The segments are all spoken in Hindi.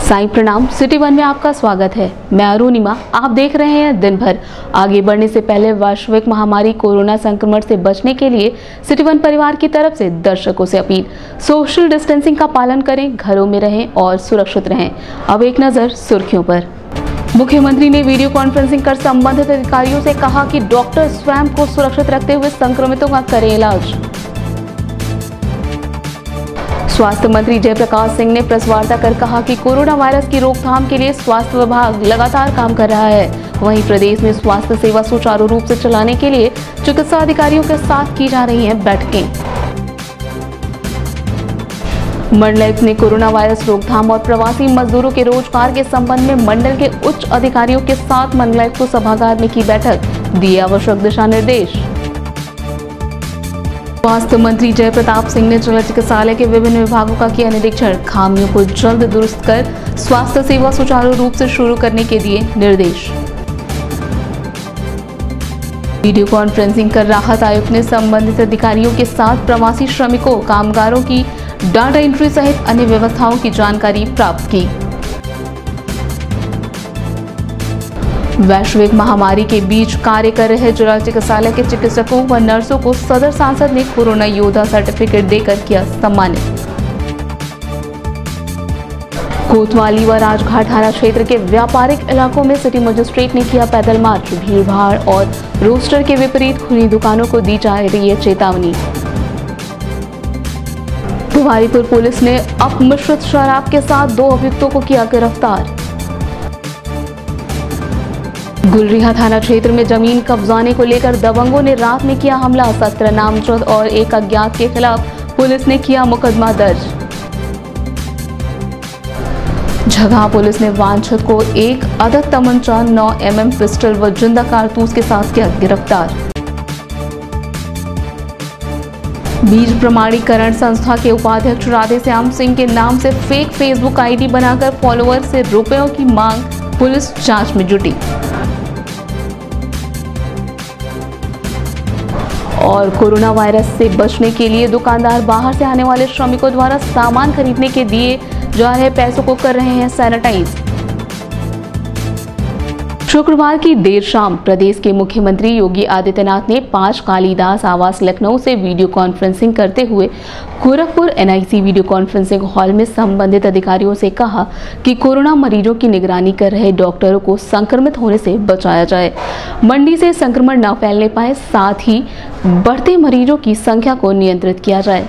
साईं प्रणाम। सिटी वन में आपका स्वागत है। मैं अरुणिमा, आप देख रहे हैं दिन भर। आगे बढ़ने से पहले वैश्विक महामारी कोरोना संक्रमण से बचने के लिए सिटी वन परिवार की तरफ से दर्शकों से अपील, सोशल डिस्टेंसिंग का पालन करें, घरों में रहें और सुरक्षित रहें। अब एक नजर सुर्खियों पर। मुख्यमंत्री ने वीडियो कॉन्फ्रेंसिंग कर संबंधित अधिकारियों से कहा कि डॉक्टर स्वयं को सुरक्षित रखते हुए संक्रमितों का करें इलाज। स्वास्थ्य मंत्री जयप्रकाश सिंह ने प्रेस वार्ता कर कहा कि कोरोना वायरस की रोकथाम के लिए स्वास्थ्य विभाग लगातार काम कर रहा है। वहीं प्रदेश में स्वास्थ्य सेवा सुचारू रूप से चलाने के लिए चिकित्सा अधिकारियों के साथ की जा रही हैं बैठकें। मंडलायुक्त ने कोरोना वायरस रोकथाम और प्रवासी मजदूरों के रोजगार के संबंध में मंडल के उच्च अधिकारियों के साथ मंडलायुक्त को सभागार में की बैठक, दिए आवश्यक दिशा निर्देश। स्वास्थ्य मंत्री जयप्रताप सिंह ने जिला चिकित्सालय के विभिन्न विभागों का किया निरीक्षण, खामियों को जल्द दुरुस्त कर स्वास्थ्य सेवा सुचारू रूप से शुरू करने के दिए निर्देश। वीडियो कॉन्फ्रेंसिंग कर राहत आयुक्त ने संबंधित अधिकारियों के साथ प्रवासी श्रमिकों, कामगारों की डाटा एंट्री सहित अन्य व्यवस्थाओं की जानकारी प्राप्त की। वैश्विक महामारी के बीच कार्य कर रहे जिला चिकित्सालय के चिकित्सकों व नर्सों को सदर सांसद ने कोरोना योद्धा सर्टिफिकेट देकर किया सम्मानित। कोतवाली व राजघाट थाना क्षेत्र के व्यापारिक इलाकों में सिटी मजिस्ट्रेट ने किया पैदल मार्च, भीड़भाड़ और रोस्टर के विपरीत खुली दुकानों को दी जा रही है चेतावनी। कुंवारीपुर पुलिस ने अपमिश्रित शराब के साथ 2 अभियुक्तों को किया गिरफ्तार। गुलरिहा थाना क्षेत्र में जमीन कब्जाने को लेकर दबंगों ने रात में किया हमला, 17 नामजद और एक अज्ञात के खिलाफ पुलिस ने किया मुकदमा दर्ज। झगहा पुलिस ने वांछित को एक अदद तमंचा, 9 mm पिस्टल व जिंदा कारतूस के साथ किया गिरफ्तार। बीज प्रमाणीकरण संस्था के उपाध्यक्ष राधेश्याम सिंह के नाम से फेक फेसबुक आईडी बनाकर फॉलोअर से रुपयों की मांग, पुलिस जांच में जुटी। और कोरोना वायरस से बचने के लिए दुकानदार बाहर से आने वाले श्रमिकों द्वारा सामान खरीदने के दिए जा रहे पैसों को कर रहे हैं सैनिटाइज। शुक्रवार की देर शाम प्रदेश के मुख्यमंत्री योगी आदित्यनाथ ने 5 कालिदास आवास लखनऊ से वीडियो कॉन्फ्रेंसिंग करते हुए Gorakhpur NIC video conferencing hall में संबंधित अधिकारियों से कहा कि कोरोना मरीजों की निगरानी कर रहे डॉक्टरों को संक्रमित होने से बचाया जाए, मंडी से संक्रमण न फैलने पाए, साथ ही बढ़ते मरीजों की संख्या को नियंत्रित किया जाए।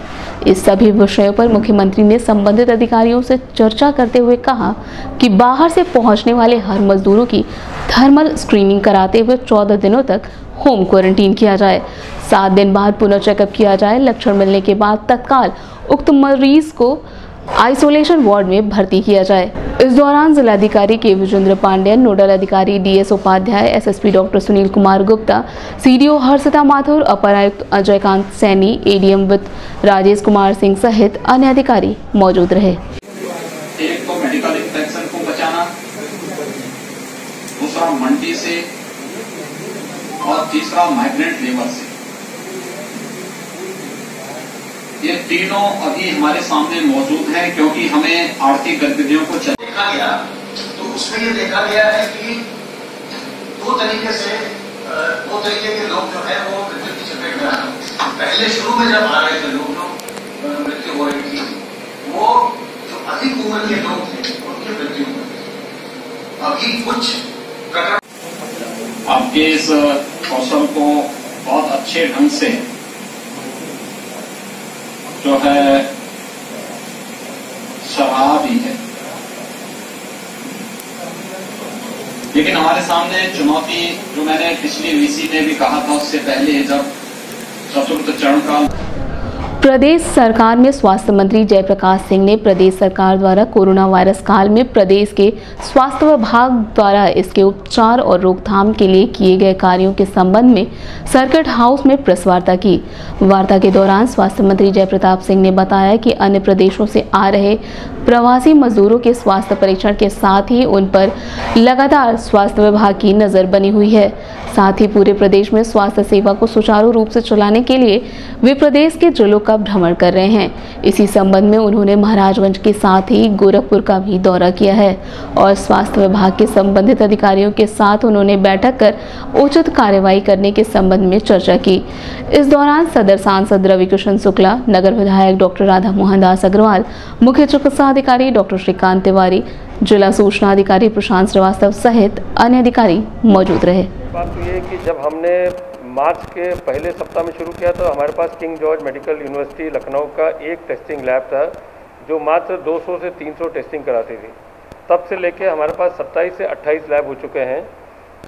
इस सभी विषयों पर मुख्यमंत्री ने संबंधित अधिकारियों से चर्चा करते हुए कहा कि बाहर से पहुंचने वाले हर मजदूरों की थर्मल स्क्रीनिंग कराते हुए 14 दिनों तक होम क्वारंटीन किया जाए। 7 दिन बाद पुनः चेकअप किया जाए। लक्षण मिलने के बाद तत्काल उक्त मरीज को आइसोलेशन वार्ड में भर्ती किया जाए। इस दौरान जिलाधिकारी के विजेंद्र पांडेय, नोडल अधिकारी DS Upadhyay, SSP doctor Sunil Kumar Gupta, CDO Harshita Mathur, अपर आयुक्त अजयकांत सैनी, ADM वित्त राजेश कुमार सिंह सहित अन्य अधिकारी मौजूद रहे। एक तो मेडिकल इंफेक्शन को बचाना, दूसरा मंडी से और तीसरा माइग्रेंट लेबर से। ये तीनों अभी हमारे सामने मौजूद हैं, क्योंकि हमें आर्थिक गतिविधियों को देखा गया तो उसमें ये देखा गया है कि दो तरीके के लोग जो है वो मृत्यु की चपेट में आए। पहले शुरू में जब आ रहे थे लोग मृत्यु हो रही थी, वो जो अधिक उम्र के लोग थे उनकी मृत्यु हुई। अभी कुछ प्रकरण आपके इस कौशल को बहुत अच्छे ढंग से जो है सराहा भी है, लेकिन हमारे सामने चुनौती, जो मैंने पिछली VC में भी कहा था, उससे पहले जब चतुर्थ चरण का प्रदेश सरकार में स्वास्थ्य मंत्री जयप्रकाश सिंह ने प्रदेश सरकार द्वारा कोरोना वायरस काल में प्रदेश के स्वास्थ्य विभाग द्वारा इसके उपचार और रोकथाम के लिए किए गए कार्यों के संबंध में सर्किट हाउस में प्रेस वार्ता की। वार्ता के दौरान स्वास्थ्य मंत्री जयप्रताप सिंह ने बताया कि अन्य प्रदेशों से आ रहे प्रवासी मजदूरों के स्वास्थ्य परीक्षण के साथ ही उन पर लगातार स्वास्थ्य विभाग की नजर बनी हुई है। साथ ही पूरे प्रदेश में स्वास्थ्य सेवा को सुचारू रूप से चलाने के लिए वे प्रदेश के जिलों का भ्रमण कर रहे हैं। इसी संबंध में उन्होंने महाराजगंज के साथ ही गोरखपुर का भी दौरा किया है और स्वास्थ्य विभाग के संबंधित अधिकारियों के साथ उन्होंने बैठक कर उचित कार्यवाही करने के संबंध में चर्चा की। इस दौरान सदर सांसद रविकिशन शुक्ला, नगर विधायक डॉक्टर राधा मोहन दास अग्रवाल, मुख्य चिकित्सा अधिकारी डॉक्टर श्रीकांत तिवारी, जिला सूचना अधिकारी प्रशांत श्रीवास्तव सहित अन्य अधिकारी मौजूद रहे। बात तो ये कि जब हमने मार्च के पहले सप्ताह में शुरू किया तो हमारे पास King George medical university Lucknow का एक टेस्टिंग लैब था जो मात्र 200 से 300 टेस्टिंग कराती थी। तब से लेके हमारे पास 27 से 28 लैब हो चुके हैं।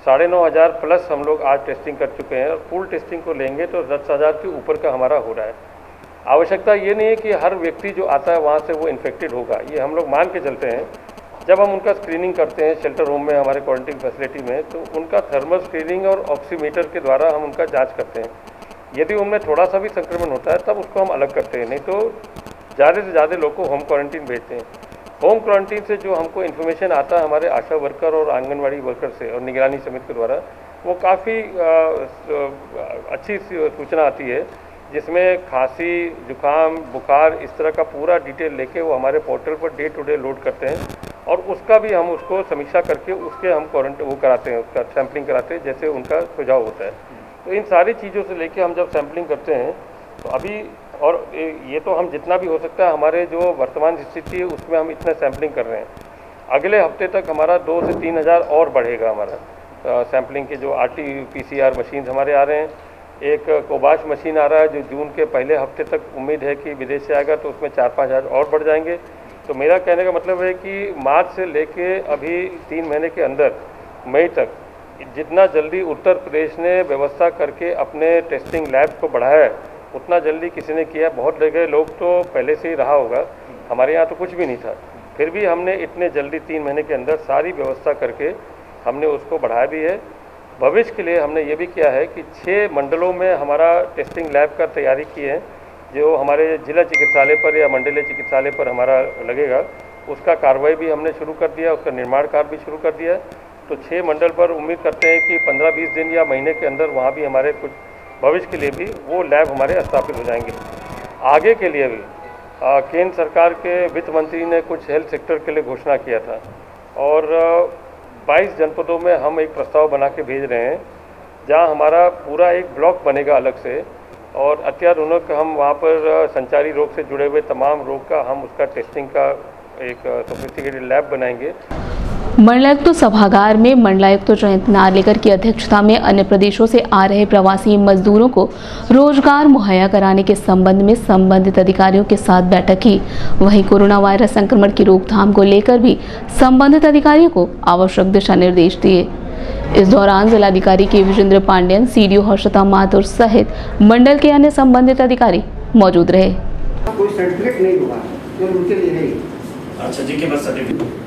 9,500 प्लस हम लोग आज टेस्टिंग कर चुके हैं और फुल टेस्टिंग को लेंगे तो 10,000 के ऊपर का हमारा हो रहा है। आवश्यकता ये नहीं है कि हर व्यक्ति जो आता है वहाँ से वो इन्फेक्टेड होगा, ये हम लोग मान के चलते हैं। जब हम उनका स्क्रीनिंग करते हैं शेल्टर होम में, हमारे क्वारंटीन फैसिलिटी में, तो उनका थर्मल स्क्रीनिंग और ऑक्सीमीटर के द्वारा हम उनका जांच करते हैं। यदि उनमें थोड़ा सा भी संक्रमण होता है तब उसको हम अलग करते हैं, नहीं तो ज़्यादा से ज़्यादा लोग को होम क्वारंटीन भेजते हैं। होम क्वारंटीन से जो हमको इन्फॉर्मेशन आता है हमारे आशा वर्कर और आंगनवाड़ी वर्कर से और निगरानी समिति के द्वारा, वो काफ़ी अच्छी सूचना आती है, जिसमें खांसी, जुकाम, बुखार, इस तरह का पूरा डिटेल लेके वो हमारे portal per day to day load करते हैं और उसका भी हम उसको समीक्षा करके उसके हम क्वारंटीन वो कराते हैं, उसका सैम्पलिंग कराते हैं जैसे उनका सुझाव होता है। तो इन सारी चीज़ों से लेके हम जब सैम्पलिंग करते हैं तो अभी, और ये तो हम जितना भी हो सकता है हमारे जो वर्तमान स्थिति है उसमें हम इतना सैम्पलिंग कर रहे हैं। अगले हफ्ते तक हमारा 2 से 3,000 और बढ़ेगा हमारा सैम्पलिंग के जो RT-PCR मशीन हमारे आ रहे हैं। एक कोबाश मशीन आ रहा है जो जून के पहले हफ्ते तक उम्मीद है कि विदेश से आएगा, तो उसमें 4-5 और बढ़ जाएंगे। तो मेरा कहने का मतलब है कि मार्च से लेके अभी 3 महीने के अंदर मई तक जितना जल्दी उत्तर प्रदेश ने व्यवस्था करके अपने टेस्टिंग लैब्स को बढ़ाया है उतना जल्दी किसी ने किया। बहुत जगह लोग तो पहले से ही रहा होगा, हमारे यहाँ तो कुछ भी नहीं था, फिर भी हमने इतने जल्दी 3 महीने के अंदर सारी व्यवस्था करके हमने उसको बढ़ाया भी है। भविष्य के लिए हमने ये भी किया है कि 6 मंडलों में हमारा टेस्टिंग लैब का तैयारी की है, जो हमारे जिला चिकित्सालय पर या मंडलीय चिकित्सालय पर हमारा लगेगा, उसका कार्रवाई भी हमने शुरू कर दिया, उसका निर्माण कार्य भी शुरू कर दिया। तो 6 मंडल पर उम्मीद करते हैं कि 15-20 दिन या महीने के अंदर वहाँ भी हमारे कुछ भविष्य के लिए भी वो लैब हमारे स्थापित हो जाएंगे। आगे के लिए भी केंद्र सरकार के वित्त मंत्री ने कुछ हेल्थ सेक्टर के लिए घोषणा किया था और 22 जनपदों में हम एक प्रस्ताव बना के भेज रहे हैं जहां हमारा पूरा एक ब्लॉक बनेगा अलग से और अत्याधुनिक हम वहां पर संचारी रोग से जुड़े हुए तमाम रोग का हम उसका टेस्टिंग का एक सोफिस्टिकेटेड लैब बनाएंगे। मंडलायुक्त सभागार में मंडलायुक्त जयंत नार्लिकर की अध्यक्षता में अन्य प्रदेशों से आ रहे प्रवासी मजदूरों को रोजगार मुहैया कराने के संबंध में संबंधित अधिकारियों के साथ बैठक की। वहीं कोरोना वायरस संक्रमण की रोकथाम को लेकर भी संबंधित अधिकारियों को आवश्यक दिशा निर्देश दिए। इस दौरान जिलाधिकारी के विजेंद्र पांडेयन, CDO हर्षता माथुर सहित मंडल के अन्य संबंधित अधिकारी मौजूद रहे। कोई सर्टिफिकेट नहीं होगा जो उनके लिए नहीं। अच्छा जी, के बस सर्टिफिकेट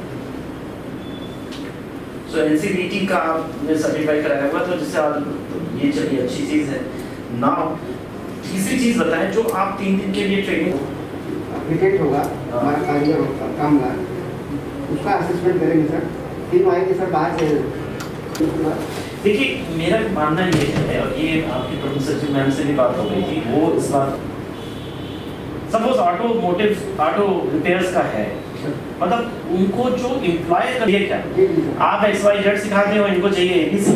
तो NCVT का आपने सर्टिफाई कराया हुआ, तो जिससे आप ये चलिए अच्छी चीज़ है ना। तीसरी चीज़ बताएं, जो आप 3 दिन के लिए ट्रेनिंग एप्लीकेट होगा हमारा कार्य काम का, उसका असेसमेंट करेंगे सर। 3 आएंगे सर बाहर से। देखिए, मेरा मानना ये है, और ये आपके प्रमुख सचिव मैम से भी बात हो गई थी, वो इस बात सपोज ऑटो रिपेयर्स का है, मतलब उनको जो एम्प्लॉय करिए क्या आप XYZ सिखाते हो, इनको चाहिए ABC।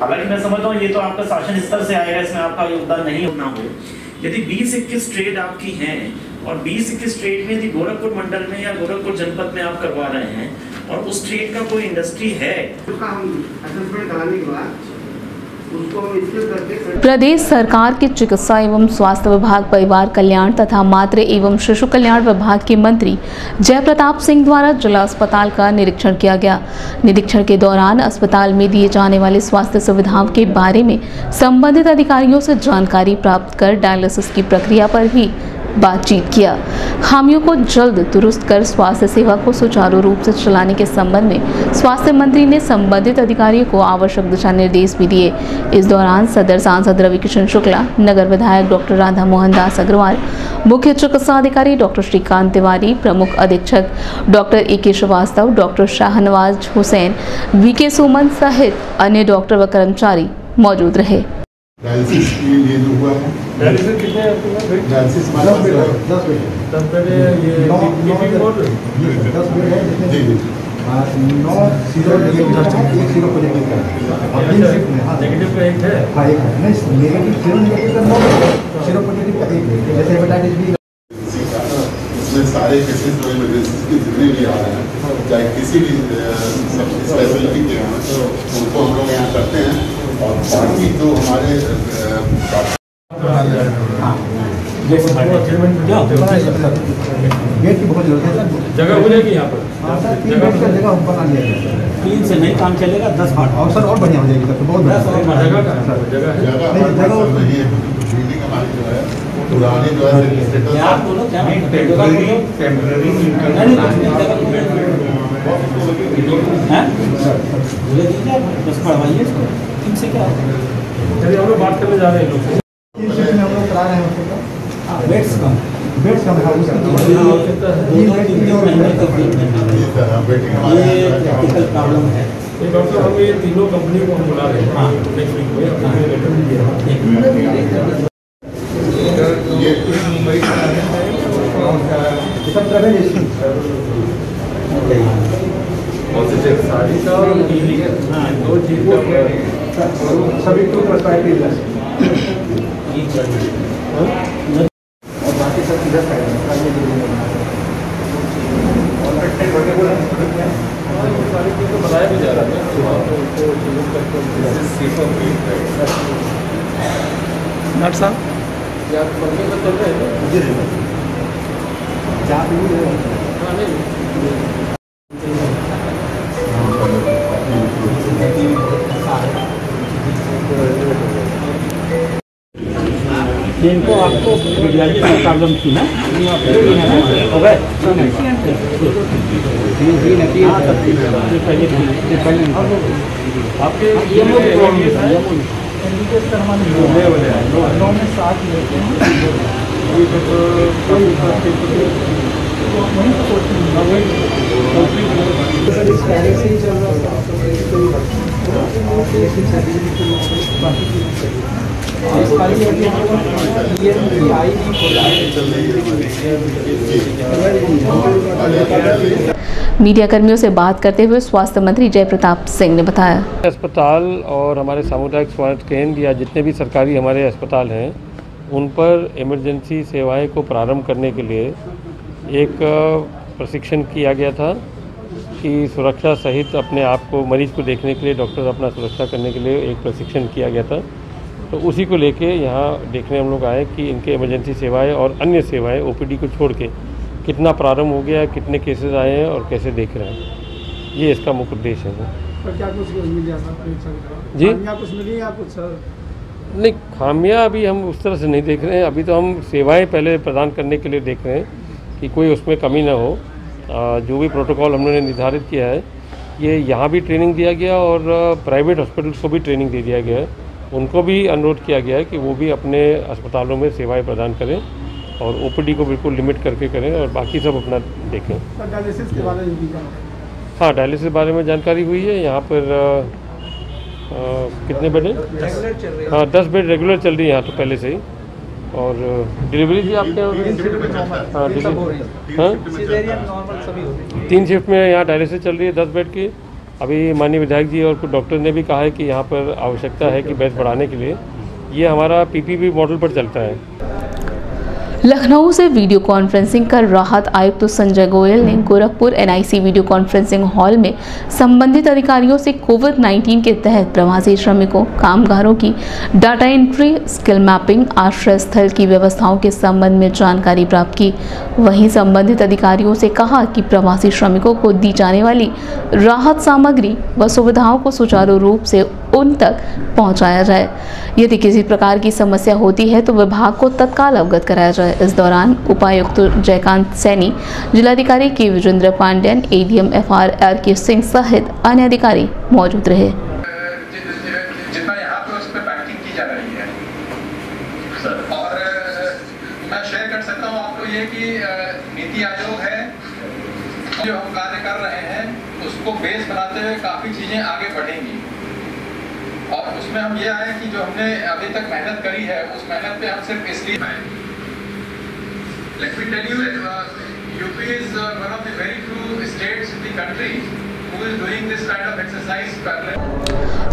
हालांकि मैं समझता हूँ ये तो आपका शासन स्तर से आएगा, इसमें आपका योगदान नहीं होना हो। यदि 20-21 ट्रेड आपकी हैं और 20-21 ट्रेड में यदि गोरखपुर मंडल में या गोरखपुर जनपद में आप करवा रहे हैं और उस ट्रेड का कोई इंडस्ट्री है, उसका हम असेसमेंट कराने के बाद उसको स्किल करके प्रदेश सरकार के चिकित्सा एवं स्वास्थ्य विभाग, परिवार कल्याण तथा मातृ एवं शिशु कल्याण विभाग के मंत्री जय प्रताप सिंह द्वारा जिला अस्पताल का निरीक्षण किया गया। निरीक्षण के दौरान अस्पताल में दिए जाने वाले स्वास्थ्य सुविधाओं के बारे में संबंधित अधिकारियों से जानकारी प्राप्त कर डायलिसिस की प्रक्रिया पर भी बातचीत किया। खामियों को जल्द दुरुस्त कर स्वास्थ्य सेवा को सुचारू रूप से चलाने के संबंध में स्वास्थ्य मंत्री ने संबंधित अधिकारियों को आवश्यक दिशा निर्देश भी दिए। इस दौरान सदर सांसद रवि किशन शुक्ला, नगर विधायक डॉक्टर राधा मोहन दास अग्रवाल, मुख्य चिकित्सा अधिकारी डॉक्टर श्रीकांत तिवारी, प्रमुख अधीक्षक doctor A K. Srivastava, doctor Shahnawaz Hussain, V K. Suman सहित अन्य डॉक्टर व कर्मचारी मौजूद रहे। डायलिसिस के लिए जो हुआ है, डायलिसिस कितने हैं आपके पास? डायलिसिस 10 बेड है। 10 बेड है। 10 बेड है। ये 10 बेड है जिसमें 9 सीरो नेगेटिव है, 1 सीरो पॉजिटिव का है। नेगेटिव का एक है। हाँ, एक है। नहीं, नेगेटिव सीरो नेगेटिव का 9 है, सीरो पॉजिटिव का 1 है। जैसे हेपेटाइटिस बी, इसमें सारे केसेस जो इमरजेंसी के जितने भी आ रहे हैं, चाहे किसी भी सब स्पेशलिटी के हैं, उनको हम लोग यहाँ करते हैं। और बाकी जो हमारे गेट की बहुत जरूरत है सर। जगह मिलेगी यहाँ पर? हाँ सर, 3 बेड का जगह हम बना लिया है। 3 से नहीं काम चलेगा, 10 8 और सर और बढ़िया हो जाएगी सर, बहुत बढ़िया। जगह का जगह है? जगह नहीं है, बिल्डिंग हमारी जो है पुरानी जो है क्या बोलो, क्या टेम्पररी बस पढ़वाइए इसको, इनसे क्या चलिए हम लोग बात करने जा रहे हैं लोग से। 3 शिफ्ट में हम लोग करा रहे हैं उसको। बेड्स कम है उसका प्रैक्टिकल प्रॉब्लम है। ये डॉक्टर, हम ये तीनों कंपनी को हम बुला रहे हैं नेक्स्ट वीक में, अपने लेटर भी दिया है। सारी का और दो चीज का सभी 2% और बाकी सब सीधा सारी चीज़ तो बताया भी जा रहा है। डॉक्टर साहब या पंखे में चल रहे हैं जिनको आपको विद्यार्थी की प्रॉब्लम थी ना, मीडिया कर्मियों से बात करते हुए स्वास्थ्य मंत्री जय प्रताप सिंह ने बताया, अस्पताल और हमारे सामुदायिक स्वास्थ्य केंद्र या जितने भी सरकारी हमारे अस्पताल हैं, उन पर इमरजेंसी सेवाएं को प्रारंभ करने के लिए एक प्रशिक्षण किया गया था कि सुरक्षा सहित अपने आप को, मरीज को देखने के लिए डॉक्टर अपना सुरक्षा करने के लिए एक प्रशिक्षण किया गया था। तो उसी को लेके यहाँ देखने हम लोग आए कि इनके इमरजेंसी सेवाएं और अन्य सेवाएं ओपीडी को छोड़ के कितना प्रारंभ हो गया, कितने केसेस आए हैं और कैसे देख रहे हैं, ये इसका मुख्य उद्देश्य है। क्या कुछ मिल जी कुछ मिली या कुछ नहीं, खामियां अभी हम उस तरह से नहीं देख रहे हैं। अभी तो हम सेवाएं पहले प्रदान करने के लिए देख रहे हैं कि कोई उसमें कमी ना हो। जो भी प्रोटोकॉल हम लोगों ने निर्धारित किया है, ये यहाँ भी ट्रेनिंग दिया गया और प्राइवेट हॉस्पिटल्स को भी ट्रेनिंग दे दिया गया है। उनको भी अनुरोध किया गया है कि वो भी अपने अस्पतालों में सेवाएं प्रदान करें और ओपीडी को बिल्कुल लिमिट करके करें और बाकी सब अपना देखें। डायलिसिस के बारे में हाँ, डायलिसिस के बारे में जानकारी हुई है। यहाँ पर कितने बेड हैं? हाँ, 10 बेड रेगुलर चल रही है यहाँ तो पहले से ही। और डिलीवरी भी आपके हाँ डिलीवरी हाँ 3 शिफ्ट में यहाँ डायलिसिस चल रही है 10 बेड की। अभी माननीय विधायक जी और कुछ डॉक्टर ने भी कहा है कि यहाँ पर आवश्यकता है कि बेड बढ़ाने के लिए। ये हमारा पीपीपी मॉडल पर चलता है। लखनऊ से वीडियो कॉन्फ्रेंसिंग कर राहत आयुक्त संजय गोयल ने Gorakhpur NIC video conferencing hall में संबंधित अधिकारियों से कोविड-19 के तहत प्रवासी श्रमिकों, कामगारों की डाटा एंट्री, स्किल मैपिंग, आश्रय स्थल की व्यवस्थाओं के संबंध में जानकारी प्राप्त की। वहीं संबंधित अधिकारियों से कहा कि प्रवासी श्रमिकों को दी जाने वाली राहत सामग्री व सुविधाओं को सुचारू रूप से उन तक पहुंचाया जाए। यदि किसी प्रकार की समस्या होती है तो विभाग को तत्काल अवगत कराया जाए। इस दौरान उपायुक्त जयकांत सैनी, जिलाधिकारी के विजेंद्र पांडेयन, एडीएम FR के सिंह सहित अन्य अधिकारी मौजूद रहे। जितना यहाँ पे उस पर पैकिंग की जा रही है और मैं शेयर कर सकता हूँ आपको ये कि नीति आयोग है जो हम कार्य कर रहे हैं उसको बेस बनाते हुए काफ़ी चीज़ें आगे बढ़ेंगी और उसमें हम ये आए कि जो हमने अभी तक मेहनत करी है उस मेहनत पे हम सिर्फ इसलिए आए। Let me tell you that UP is one of the very few states in the country who is doing this kind of exercise parallel.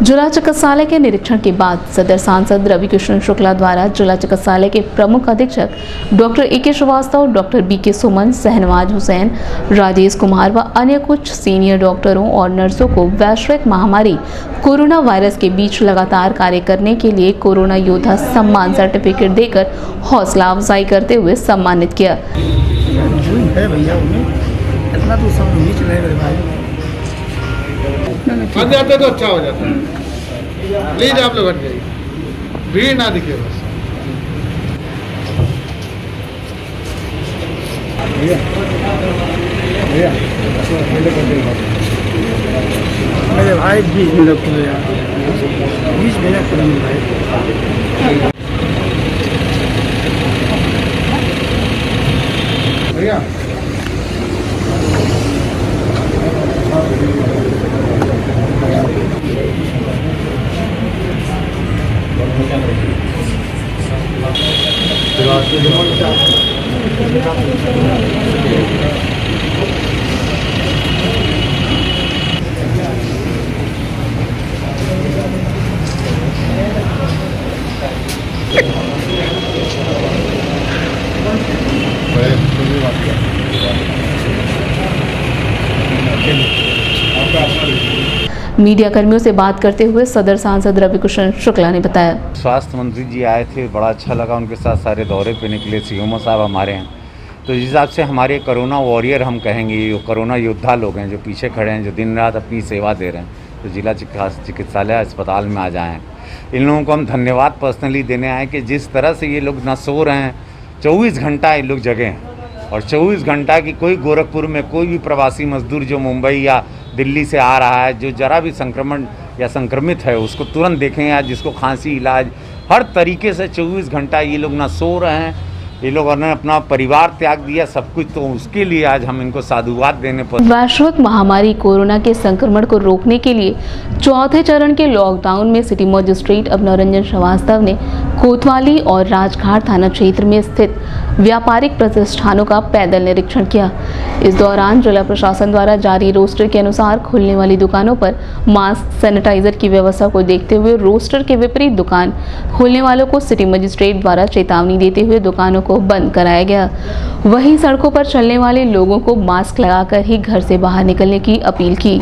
जिला चिकित्सालय के निरीक्षण के बाद सदर सांसद रविकिशन शुक्ला द्वारा जिला चिकित्सालय के प्रमुख अधीक्षक doctor AK Srivastava, doctor BK Suman, Shahnawaz Hussain, Rajesh Kumar व अन्य कुछ सीनियर डॉक्टरों और नर्सों को वैश्विक महामारी कोरोना वायरस के बीच लगातार कार्य करने के लिए कोरोना योद्धा सम्मान सर्टिफिकेट देकर हौसला अफजाई करते हुए सम्मानित किया। बन जाते तो अच्छा हो जाता है। प्लीज आप लोग हट जाइए, भीड़ ना दिखे बस। मेरे भाई 20 मिनट खुले यार, 20 मिनट खुले भाई। भैया मीडिया कर्मियों से बात करते हुए सदर सांसद रविकिशन शुक्ला ने बताया, स्वास्थ्य मंत्री जी आए थे, बड़ा अच्छा लगा उनके साथ सारे दौरे पे निकले। CMO साहब हमारे हैं, तो जिस हिसाब से हमारे कोरोना वॉरियर हम कहेंगे, ये कोरोना योद्धा लोग हैं जो पीछे खड़े हैं, जो दिन रात अपनी सेवा दे रहे हैं, तो जिला चिकित्सालय अस्पताल में आ जाएँ। इन लोगों को हम धन्यवाद पर्सनली देने आए कि जिस तरह से ये लोग ना सो रहे हैं, 24 घंटा ये लोग जगे हैं और 24 घंटा की कोई गोरखपुर में कोई भी प्रवासी मजदूर जो मुंबई या दिल्ली से आ रहा है, जो जरा भी संक्रमण या संक्रमित है, उसको तुरंत देखें या जिसको खांसी इलाज हर तरीके से 24 घंटा ये लोग ना सो रहे हैं। ये लोग ने अपना परिवार त्याग दिया सब कुछ, तो उसके लिए आज हम इनको साधुवाद देने पर। वैश्विक महामारी कोरोना के संक्रमण को रोकने के लिए चौथे चरण के लॉकडाउन में सिटी मजिस्ट्रेट अभिनव रंजन श्रीवास्तव ने कोतवाली और राजघाट थाना क्षेत्र में स्थित व्यापारिक प्रतिष्ठानों का पैदल निरीक्षण किया। इस दौरान जिला प्रशासन द्वारा जारी रोस्टर के अनुसार खुलने वाली दुकानों पर मास्क, सैनिटाइजर की व्यवस्था को देखते हुए रोस्टर के विपरीत दुकान खोलने वालों को सिटी मजिस्ट्रेट द्वारा चेतावनी देते हुए दुकानों को बंद कराया गया। वहीं सड़कों पर चलने वाले लोगों को मास्क लगाकर ही घर से बाहर निकलने की अपील की।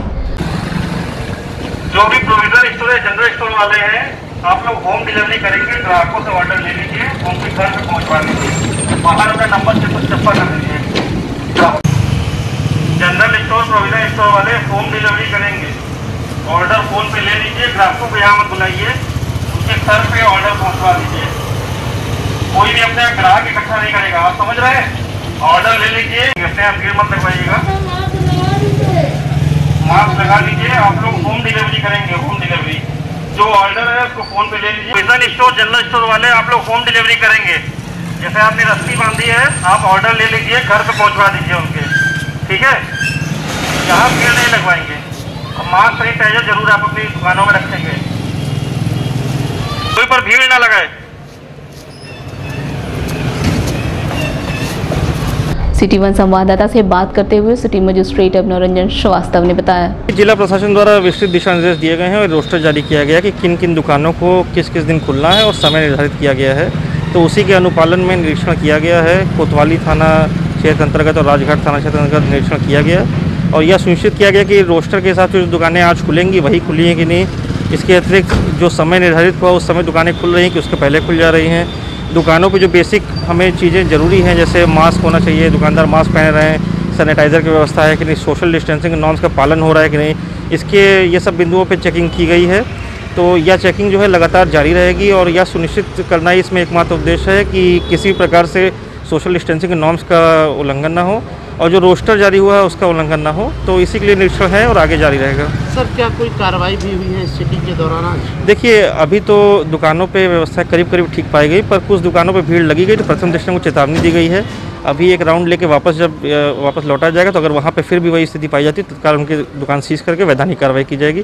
जो भी प्रोविजन स्टोर है, जनरल स्टोर वाले हैं, आप लोग होम डिलीवरी करेंगे, ग्राहकों से ऑर्डर ले लीजिए, उनके घर पे पहुंचवा लीजिए, बाहर का नंबर से कुछ चप्पा कर लीजिए। जनरल स्टोर, प्रोविजन स्टोर वाले होम डिलीवरी करेंगे, ऑर्डर फोन पे ले लीजिए, ग्राहकों को यहाँ मत बुलाइए, उनके घर पे ऑर्डर पहुंचवा लीजिए। कोई भी अपने ग्राहक इकट्ठा नहीं करेगा, आप समझ रहे हैं? ऑर्डर ले लीजिए, भीड़ मत लगवाइएगा, मास्क लगा लीजिए। आप लोग होम डिलीवरी करेंगे, होम डिलीवरी जो ऑर्डर है उसको फोन पे ले लीजिए। प्रोविजन स्टोर, जनरल स्टोर वाले आप लोग होम डिलीवरी करेंगे, जैसे आपने रस्सी बांधी है, आप ऑर्डर ले लीजिए, घर पे पहुंचवा दीजिए उनके, ठीक है? यहाँ भीड़ नहीं लगवाएंगे। मास्क, सैनिटाइजर जरूर आप अपनी दुकानों में रखेंगे, कोई पर भीड़ ना लगाए। सिटी 1 संवाददाता से बात करते हुए सिटी मजिस्ट्रेट अभिनव रंजन श्रीवास्तव ने बताया, जिला प्रशासन द्वारा विस्तृत दिशा निर्देश दिए गए हैं और रोस्टर जारी किया गया है कि किन किन दुकानों को किस किस दिन खुलना है और समय निर्धारित किया गया है। तो उसी के अनुपालन में निरीक्षण किया गया है। कोतवाली थाना क्षेत्र अंतर्गत और राजघाट थाना क्षेत्र अंतर्गत निरीक्षण किया गया और यह सुनिश्चित किया गया कि रोस्टर के हिसाब से जो दुकानें आज खुलेंगी वही खुली हैं कि नहीं। इसके अतिरिक्त जो समय निर्धारित हुआ उस समय दुकानें खुल रही हैं कि उसके पहले खुल जा रही हैं। दुकानों पे जो बेसिक हमें चीज़ें ज़रूरी हैं, जैसे मास्क होना चाहिए, दुकानदार मास्क पहन रहे हैं, सैनिटाइज़र की व्यवस्था है कि नहीं, सोशल डिस्टेंसिंग नॉर्म्स का पालन हो रहा है कि नहीं, इसके ये सब बिंदुओं पे चेकिंग की गई है। तो यह चेकिंग जो है लगातार जारी रहेगी और यह सुनिश्चित करना ही इसमें एकमात्र उद्देश्य है कि किसी प्रकार से सोशल डिस्टेंसिंग नॉर्म्स का उल्लंघन ना हो और जो रोस्टर जारी हुआ है उसका उल्लंघन ना हो। तो इसी के लिए निरीक्षण है और आगे जारी रहेगा। सर, क्या कोई कार्रवाई भी हुई है इस चेकिंग के दौरान आज? देखिए, अभी तो दुकानों पे व्यवस्था करीब करीब ठीक पाई गई, पर कुछ दुकानों पे भीड़ लगी गई तो प्रथम दृष्टया को चेतावनी दी गई है। अभी एक राउंड लेके वापस लौटा जाएगा तो अगर वहाँ पे फिर भी वही स्थिति पाई जाती है तत्काल उनकी दुकान सीज करके वैधानिक कार्रवाई की जाएगी।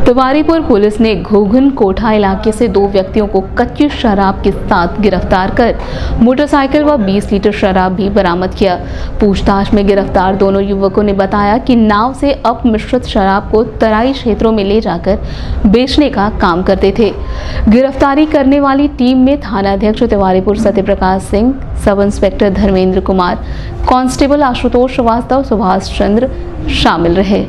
तिवारीपुर पुलिस ने घोघन कोठा इलाके से 2 व्यक्तियों को कच्ची शराब के साथ गिरफ्तार कर मोटरसाइकिल व 20 लीटर शराब भी बरामद किया। पूछताछ में गिरफ्तार दोनों युवकों ने बताया कि नाव से अपमिश्रित शराब को तराई क्षेत्रों में ले जाकर बेचने का काम करते थे। गिरफ्तारी करने वाली टीम में थानाध्यक्ष Tiwaripur Satyaprakash Singh, sub inspector Dharmendra Kumar, constable Ashutosh Srivastava, Subhash Chandra शामिल रहे।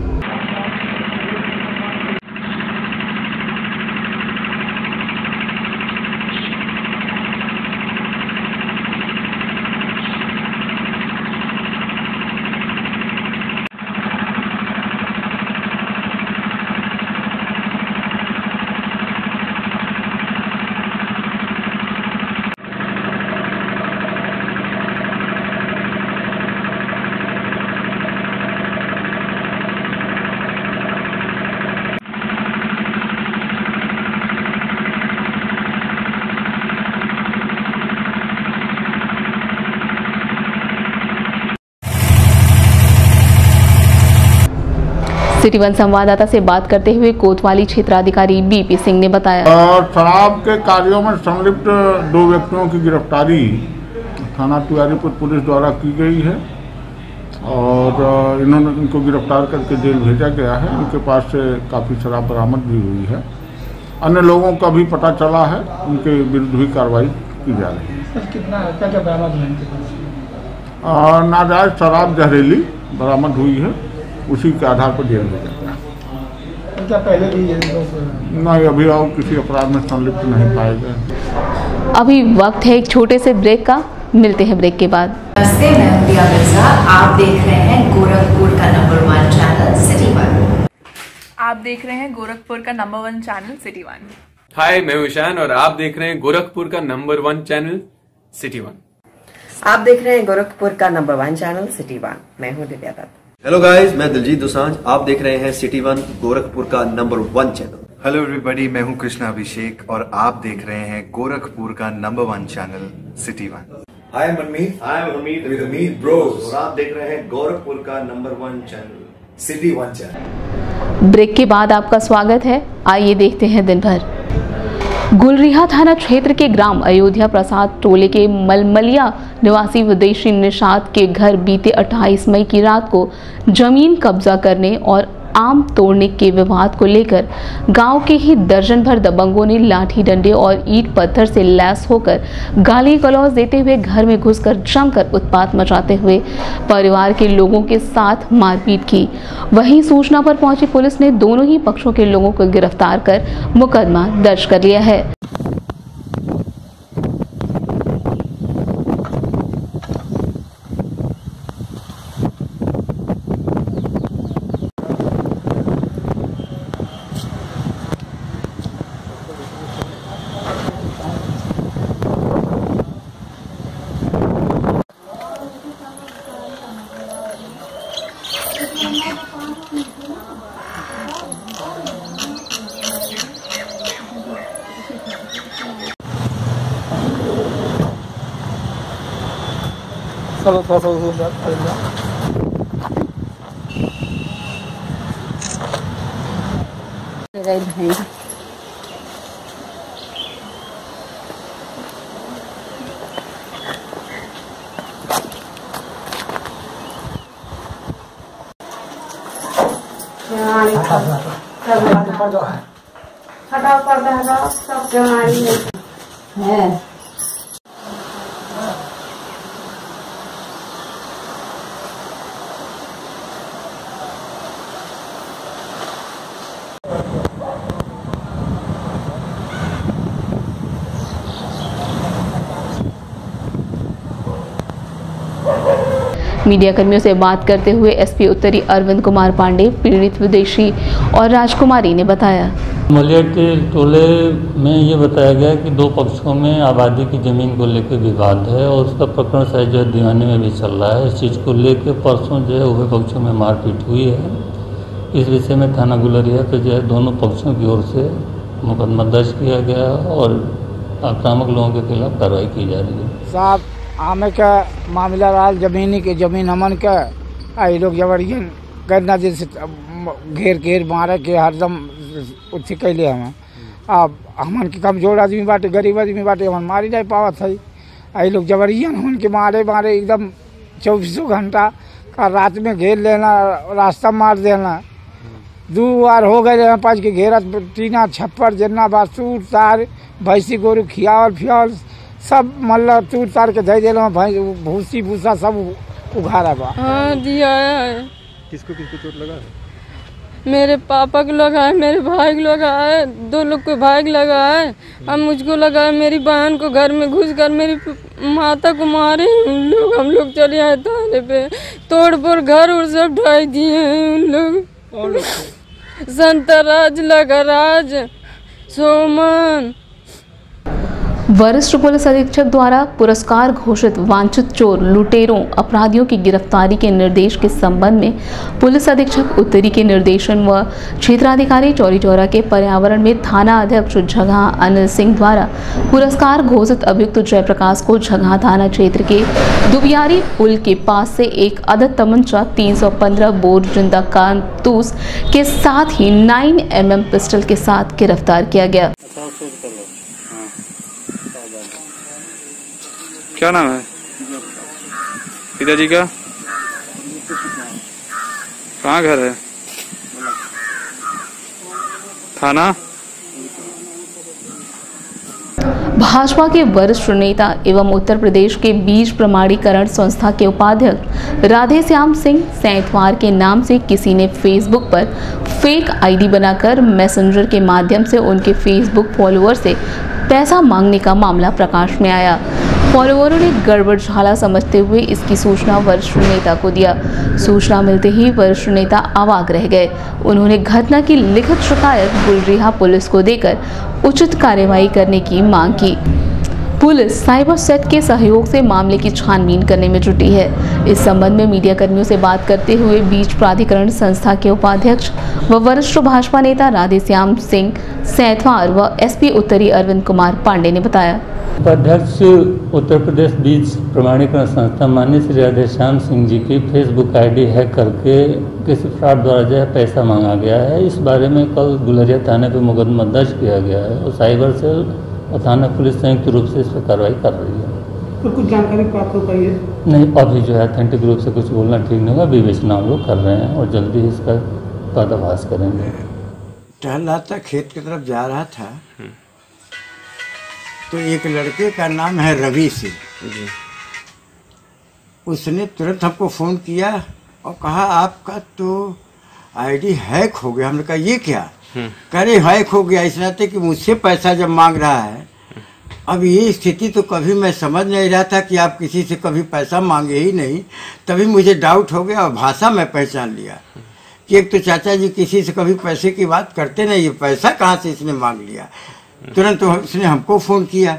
सिटी वन संवाददाता से बात करते हुए कोतवाली क्षेत्राधिकारी बीपी सिंह ने बताया, शराब के कार्यों में संलिप्त 2 व्यक्तियों की गिरफ्तारी थाना तिवारीपुर पुलिस द्वारा की गई है और इनको गिरफ्तार करके जेल भेजा गया है। इनके पास से काफ़ी शराब बरामद भी हुई है। अन्य लोगों का भी पता चला है, उनके विरुद्ध भी कार्रवाई की जा रही है। कितना क्या बरामद हुआ इनके पास? नाजायज शराब जहरीली बरामद हुई है, उसी के आधार पर जेल भेजा गया। क्या पहले भी नहीं, अभी और किसी अपराध में संलिप्त नहीं पाए गए। अभी वक्त है एक छोटे से ब्रेक का, मिलते हैं ब्रेक के बाद। नमस्ते, मैं प्रिया मिर्जा। आप देख रहे हैं गोरखपुर का नंबर 1 चैनल सिटी वन। आप देख रहे हैं गोरखपुर का नंबर 1 चैनल सिटी वन। हाय, मैं ईशान और आप देख रहे हैं गोरखपुर का नंबर 1 चैनल सिटी वन। आप देख रहे हैं गोरखपुर का नंबर 1 चैनल सिटी वन। मैं हूँ दिव्या दत्त। हेलो गाइस, मैं दिलजीत दोसांझ। आप देख रहे हैं सिटी वन, गोरखपुर का नंबर 1 चैनल। हेलो एवरीबॉडी, मैं हूं कृष्णा अभिषेक और आप देख रहे हैं गोरखपुर का number 1 channel City one. Hi, I'm Manmeet। Hi, I'm Hamid with Hamid Bros। और आप देख रहे हैं गोरखपुर का number 1 channel City One channel. Break के बाद आपका स्वागत है। आइए देखते हैं दिन भर। गुलरिहा थाना क्षेत्र के ग्राम अयोध्या प्रसाद टोले के मलमलिया निवासी विदेशी निषाद के घर बीते 28 मई की रात को जमीन कब्जा करने और आम तोड़ने के विवाद को लेकर गांव के ही दर्जन भर दबंगों ने लाठी डंडे और ईंट पत्थर से लैस होकर गाली गलौज देते हुए घर में घुसकर जमकर उत्पात मचाते हुए परिवार के लोगों के साथ मारपीट की। वहीं सूचना पर पहुंची पुलिस ने दोनों ही पक्षों के लोगों को गिरफ्तार कर मुकदमा दर्ज कर लिया है। हटाओ पर्दा, हटाओ सब है। मीडिया कर्मियों से बात करते हुए एसपी उत्तरी अरविंद कुमार पांडे, पीड़ित विदेशी और राजकुमारी ने बताया। मलिया के टोले में ये बताया गया कि दो पक्षों में आबादी की जमीन को लेकर विवाद है और उसका प्रकरण शायद जो है दीवाने में भी चल रहा है। इस चीज़ को लेकर परसों जो है उभय पक्षों में मारपीट हुई है। इस विषय में थाना गुलरिया पे जो है दोनों पक्षों की ओर से मुकदमा दर्ज किया गया और आक्रामक लोगों के खिलाफ कार्रवाई की जा रही है। साहब आमे का मामला रहा जमीनी के जमीन हमन का आई लोग जबरन करना जैसे घेर मारे के हरदम उठी कैले हम अब हमन के कमजोर आदमी बाटे गरीब आदमी बाटे हमन मारी नहीं पावत है। आई लोग जबरन हमन के मारे एकदम 24 घंटा का रात में घेर लेना, रास्ता मार देना। 2 बार हो गए 5 के घेरा, टीना छप्पर जितना बासूर तार भैंसी गोरू खियावल फियावल सब मतलब तूर तार के दे दिला, भूसी भूसा सब उघारा बा। हाँ दिया है। किसको किसको चोट लगा है? मेरे पापा को लगा है, मेरे भाई को लगा है, 2 लोग को भाई को लगा है, अब मुझको लगा है। मेरी बहन को घर में घुस कर मेरी माता को मारे हम लोग चले आए थाने पे, तोड़ फोड़ घर और सब ढाई दिए हैं उन लोग। संतराज लगराज सोमन। वरिष्ठ पुलिस अधीक्षक द्वारा पुरस्कार घोषित वांछित चोर, लुटेरों, अपराधियों की गिरफ्तारी के निर्देश के संबंध में पुलिस अधीक्षक उत्तरी के निर्देशन व क्षेत्राधिकारी चौरी चौरा के पर्यावरण में थाना अध्यक्ष झगहा अनिल सिंह द्वारा पुरस्कार घोषित अभियुक्त जयप्रकाश को झगहा थाना क्षेत्र के दुबियारी पुल के पास से एक अदद तमंचा, 315 बोर जिंदा कारतूस के साथ ही 9mm पिस्टल के साथ गिरफ्तार किया गया। क्या नाम है पिताजी का? कहाँ घर है? थाना? भाजपा के वरिष्ठ नेता एवं उत्तर प्रदेश के बीज प्रमाणीकरण संस्था के उपाध्यक्ष राधे श्याम सिंह सैंतवार के नाम से किसी ने फेसबुक पर फेक आईडी बनाकर मैसेंजर के माध्यम से उनके फेसबुक फॉलोअर से पैसा मांगने का मामला प्रकाश में आया। फॉलोअरों ने गड़बड़झाला समझते हुए इसकी सूचना वरिष्ठ नेता को दिया। सूचना मिलते ही वरिष्ठ नेता अवाक रह गए। उन्होंने घटना की लिखित शिकायत गुलरिहा पुलिस को देकर उचित कार्रवाई करने की मांग की। पुलिस साइबर सेट के सहयोग से मामले की छानबीन करने में जुटी है। इस संबंध में मीडिया कर्मियों से बात करते हुए बीज प्राधिकरण संस्था के उपाध्यक्ष व वरिष्ठ भाजपा नेता राधे श्याम सिंह सैंतवार व एसपी उत्तरी अरविंद कुमार पांडे ने बताया। उपाध्यक्ष उत्तर प्रदेश बीज प्रमाणीकरण संस्था माननीय श्री राधे श्याम सिंह जी की फेसबुक आईडी हैक करके किसी फ्रॉड द्वारा जो है पैसा मांगा गया है। इस बारे में कल गुलरिया थाने पर मुकदमा दर्ज किया गया है और साइबर सेल और थाना पुलिस संयुक्त रूप से इस पर कार्रवाई कर रही है। तो कुछ जानकारी प्राप्त हो पाई है? नहीं, अभी जो है ऑथेंटिक रूप से कुछ बोलना ठीक नहीं होगा। विवेचना हम लोग कर रहे हैं और जल्दी इसका पर्दाफाश करेंगे। टहल रहा था, खेत की तरफ जा रहा था तो एक लड़के का नाम है रवि सिंह। उसने तुरंत हमको फ़ोन किया और कहा आपका तो आईडी हैक हो गया। हमने कहा ये क्या? करे हैक हो गया इस नाते कि मुझसे पैसा जब मांग रहा है। अब ये स्थिति तो कभी मैं समझ नहीं रहा था कि आप किसी से कभी पैसा मांगे ही नहीं। तभी मुझे डाउट हो गया और भाषा मैं पहचान लिया कि एक तो चाचा जी किसी से कभी पैसे की बात करते नहीं, ये पैसा कहाँ से इसने मांग लिया। तुरंत उसने हमको फ़ोन किया,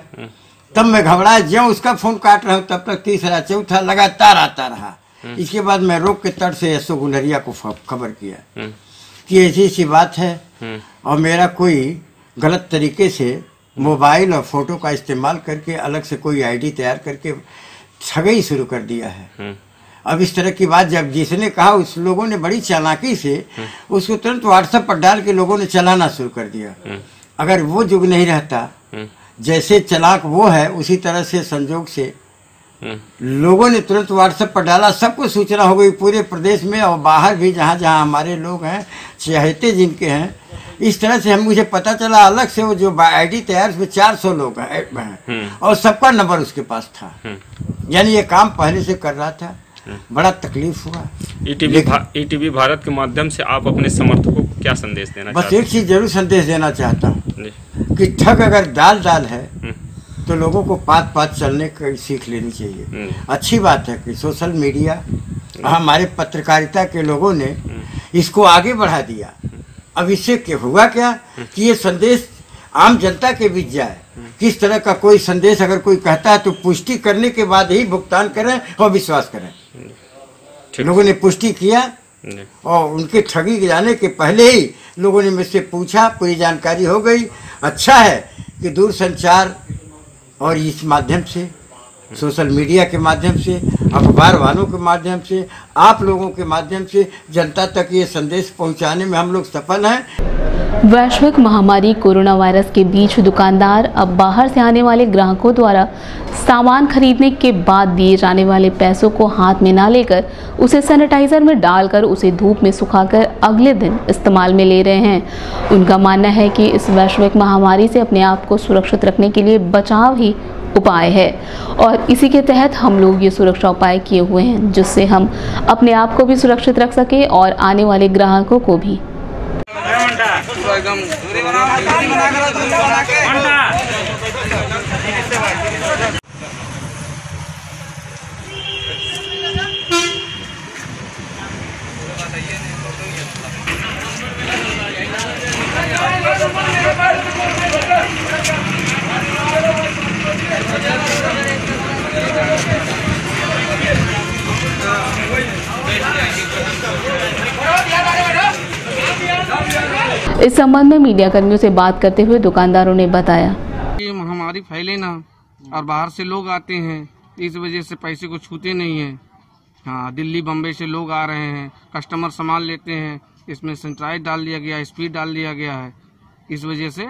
तब मैं घबराया। ज्यों उसका फ़ोन काट रहा हूँ तब तक तीसरा चौथा लगातार आता रहा। इसके बाद मैं रोक के तट से एसओ गुलरिया को खबर किया कि ऐसी सी बात है और मेरा कोई गलत तरीके से मोबाइल और फोटो का इस्तेमाल करके अलग से कोई आईडी तैयार करके ठगी शुरू कर दिया है। अब इस तरह की बात जब जिसने कहा उस लोगों ने बड़ी चालाकी से उसको तुरंत व्हाट्सएप पर डाल के लोगों ने चलाना शुरू कर दिया। अगर वो युग नहीं रहता, जैसे चालाक वो है उसी तरह से संजोग से लोगों ने तुरंत व्हाट्सएप पर डाला, सबको सूचना हो गई पूरे प्रदेश में और बाहर भी, जहाँ जहाँ हमारे लोग हैं, चहेते जिनके हैं। इस तरह से मुझे पता चला अलग से वो जो आईडी तैयार उसमें 400 लोग हैं और सबका नंबर उसके पास था। यानी ये काम पहले से कर रहा था। बड़ा तकलीफ हुआ। ईटीवी भारत के माध्यम से आप अपने समर्थकों को क्या संदेश देना बस एक चीज जरूर संदेश देना चाहता हूँ कि ठग अगर दाल है तो लोगों को पात पात चलने की सीख लेनी चाहिए। अच्छी बात है कि सोशल मीडिया, हमारे पत्रकारिता के लोगों ने इसको आगे बढ़ा दिया। अब इससे क्या हुआ क्या कि ये संदेश आम जनता के बीच जाए। किस तरह का कोई संदेश अगर कोई कहता है तो पुष्टि करने के बाद ही भुगतान करें और विश्वास करें। लोगों ने पुष्टि किया और उनके ठगी जाने के पहले ही लोगों ने मुझसे पूछा, पूरी जानकारी हो गई। अच्छा है कि दूरसंचार और इस माध्यम से, सोशल मीडिया के माध्यम से, अखबार वालों के माध्यम से, आप लोगों के माध्यम से जनता तक ये संदेश पहुंचाने में हम लोग सफल हैं। वैश्विक महामारी कोरोना वायरस के बीच दुकानदार अब बाहर से आने वाले ग्राहकों द्वारा सामान खरीदने के बाद दिए जाने वाले पैसों को हाथ में ना लेकर उसे सैनिटाइजर में डालकर उसे धूप में सुखाकर अगले दिन इस्तेमाल में ले रहे हैं। उनका मानना है कि इस वैश्विक महामारी से अपने आप को सुरक्षित रखने के लिए बचाव ही उपाय है और इसी के तहत हम लोग ये सुरक्षा उपाय किए हुए हैं, जिससे हम अपने आप को भी सुरक्षित रख सके और आने वाले ग्राहकों को भी। इस संबंध में मीडिया कर्मियों से बात करते हुए दुकानदारों ने बताया कि महामारी फैले ना और बाहर से लोग आते हैं, इस वजह से पैसे को छूते नहीं हैं। हाँ, दिल्ली बम्बई से लोग आ रहे हैं, कस्टमर सामान लेते हैं, इसमें सैनिटाइजर डाल दिया गया, स्पीड डाल दिया गया है। इस वजह से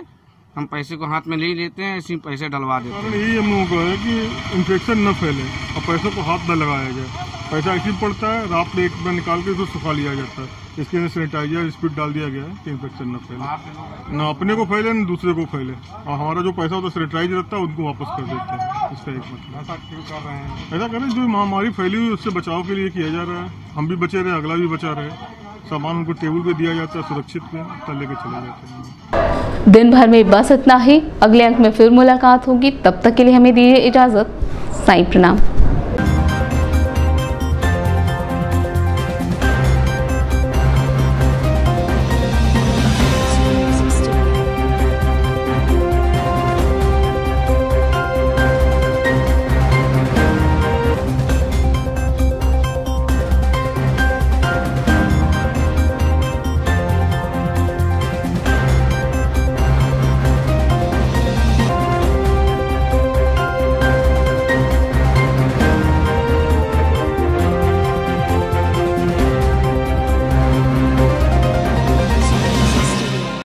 हम पैसे को हाथ में नहीं लेते हैं, ऐसे पैसे डलवा देते हैं। यही हम लोगों का है कि इन्फेक्शन न फैले और पैसों को हाथ न लगाया जाए। पैसा ऐसे पड़ता है, रात में एक बार निकाल के उसको सुखा लिया जाता है। इसके लिए सैनिटाइजर स्पीड डाल दिया गया है कि इन्फेक्शन न फैले, ना अपने को फैले न दूसरे को फैले। और हमारा जो पैसा होता है सैनिटाइजर रहता है उनको वापस कर देते हैं। इसका एक मतलब ऐसा क्यों कर रहे हैं? ऐसा करें जो महामारी फैली हुई उससे बचाव के लिए किया जा रहा है। हम भी बचे रहे, अगला भी बचा रहे। सामान उनको टेबल पे दिया जाता है सुरक्षित में, तब लेके चले जाते हैं। दिन भर में बस इतना ही। अगले अंक में फिर मुलाकात होगी, तब तक के लिए हमें दीजिए इजाजत। साईं प्रणाम।